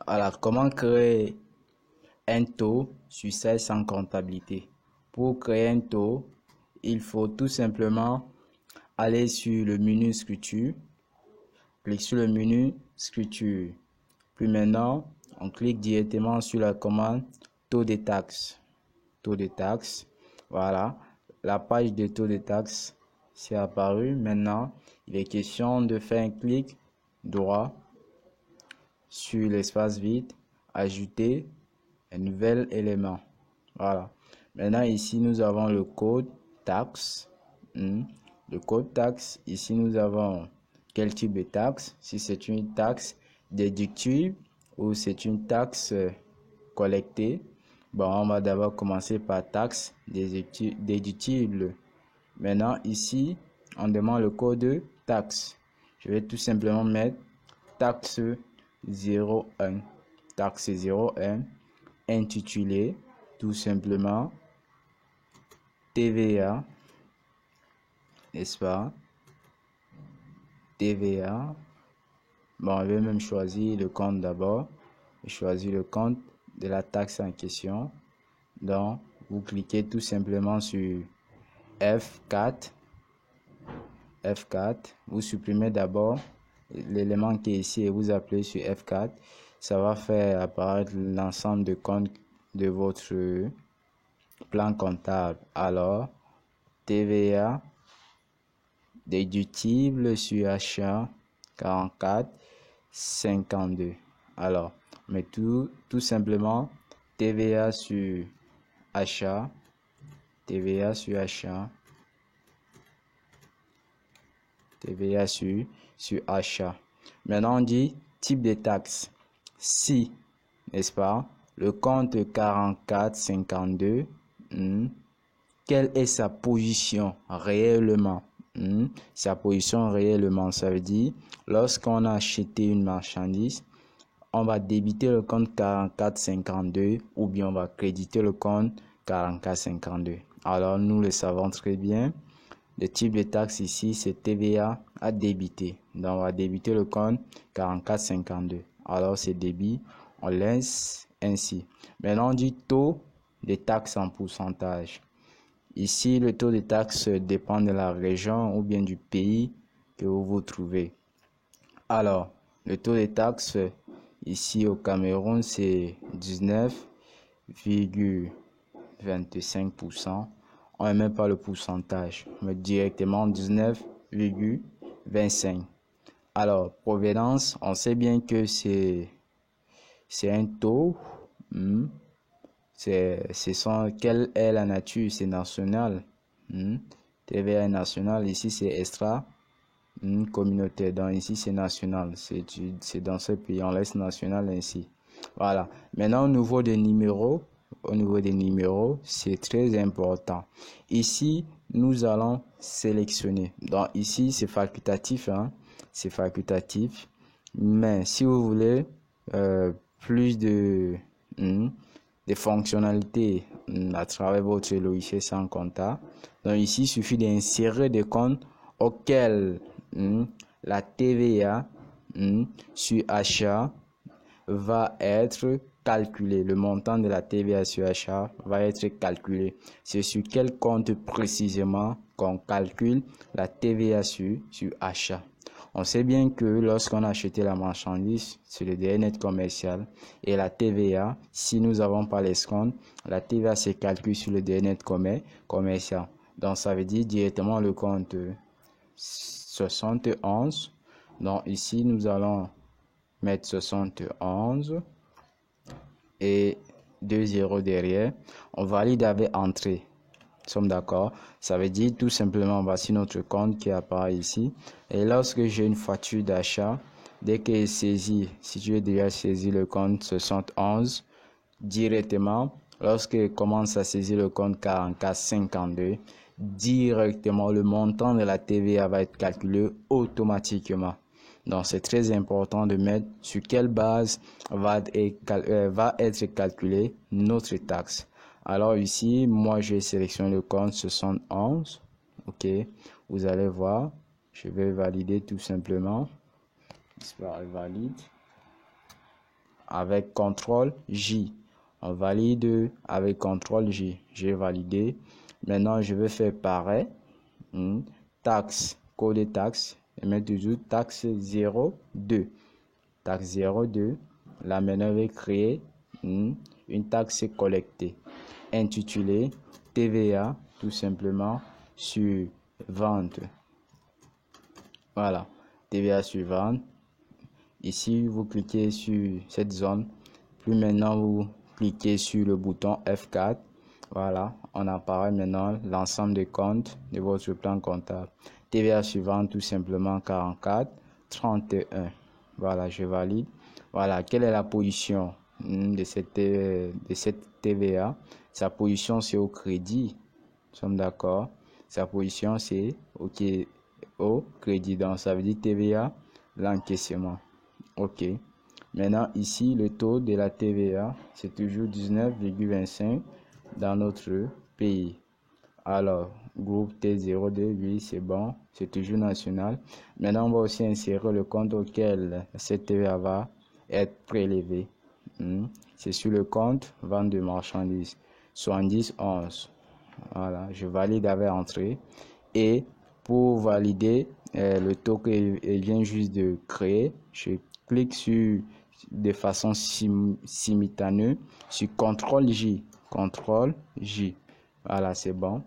Alors, comment créer un taux sur celle sans comptabilité? Pour créer un taux, il faut tout simplement aller sur le menu scripture, clique sur le menu scripture. Puis maintenant, on clique directement sur la commande taux de taxes. Taux de taxes, voilà, la page de taux de taxes s'est apparue. Maintenant, il est question de faire un clic droit sur l'espace vide, ajouter un nouvel élément. Voilà. Maintenant, ici, nous avons le code taxe. Le code taxe, ici, nous avons quel type de taxe, si c'est une taxe déductible ou c'est une taxe collectée. Bon, on va d'abord commencer par taxe déductible. Maintenant, ici, on demande le code taxe. Je vais tout simplement mettre taxe 01. Taxe 01, intitulé tout simplement TVA, n'est-ce pas? TVA. Bon, je vais même choisir le compte d'abord. Je choisis le compte de la taxe en question. Donc, vous cliquez tout simplement sur F4. F4. Vous supprimez d'abord l'élément qui est ici et vous appelez sur F4. Ça va faire apparaître l'ensemble de comptes de votre plan comptable. Alors, TVA déductible sur achat 44 52. Alors, mais tout simplement TVA sur achat, TVA sur achat, TVA sur achat. Maintenant, on dit type de taxe. Si, n'est-ce pas, le compte 44 52, quelle est sa position réellement? Sa position réellement, ça veut dire, lorsqu'on a acheté une marchandise, on va débiter le compte 44 52 ou bien on va créditer le compte 44 52. Alors, nous le savons très bien. Le type de taxe ici, c'est TVA à débiter. Donc, on va débiter le compte 44 52. Alors, c'est débit, on laisse ainsi. Maintenant, on dit taux de taxe en pourcentage. Ici, le taux de taxe dépend de la région ou bien du pays que vous vous trouvez. Alors, le taux de taxe ici au Cameroun, c'est 19,25%. On ne met pas le pourcentage, on met directement 19,25. Alors, provenance, on sait bien que c'est un taux. Quelle est la nature? C'est national. TVA national, ici c'est extra communautaire. Donc ici c'est national. C'est dans ce pays, on laisse national ainsi. Voilà. Maintenant au niveau des numéros, c'est très important. Ici, nous allons sélectionner. Donc ici c'est facultatif, c'est facultatif. Mais si vous voulez plus de des fonctionnalités à travers votre logiciel sans compta. Donc ici, il suffit d'insérer des comptes auxquels la TVA sur achat va être calculé. Le montant de la TVA sur achat va être calculé. C'est sur quel compte précisément qu'on calcule la TVA sur achat. On sait bien que lorsqu'on a acheté la marchandise sur le dernier net commercial et la TVA, si nous n'avons pas l'escompte, la TVA se calcule sur le dernier net commercial. Donc ça veut dire directement le compte 71. Donc ici nous allons mettre 71 et 2 zéros derrière. On valide avec entrée. Nous sommes d'accord? Ça veut dire tout simplement, voici notre compte qui apparaît ici. Et lorsque j'ai une facture d'achat, dès que est saisi, si tu as déjà saisi le compte 71, directement, lorsque commence à saisir le compte 44 52, directement le montant de la TVA va être calculé automatiquement. Donc c'est très important de mettre sur quelle base va être calculée notre taxe. Alors ici, moi j'ai sélectionné le compte 71. Ok, vous allez voir, je vais valider tout simplement. Valide. avec CTRL J. On valide avec CTRL J. J'ai validé. Maintenant, je vais faire pareil. Taxe, code taxe. Et mettre toujours taxe 02. Taxe 02. Là, maintenant, je vais créer une taxe collectée. Intitulée TVA, tout simplement, sur vente. Voilà. TVA sur vente. Ici, vous cliquez sur cette zone. Puis maintenant, vous cliquez sur le bouton F4. Voilà, on apparaît maintenant l'ensemble des comptes de votre plan comptable. TVA suivante, tout simplement 44, 31. Voilà, je valide. Voilà, quelle est la position de cette TVA? Sa position, c'est au crédit. Nous sommes d'accord? Sa position, c'est au crédit. Donc, ça veut dire TVA, l'encaissement. OK. Maintenant, ici, le taux de la TVA, c'est toujours 19,25 dans notre pays. Alors, groupe T02, oui, c'est bon, c'est toujours national. Maintenant, on va aussi insérer le compte auquel cette TVA va être prélevée. C'est sur le compte vente de marchandises, 7011. Voilà, je valide avec entrée. Et pour valider le taux que vient juste de créer, je clique sur de façon simultanée sur CTRL J. CTRL J. Voilà, c'est bon.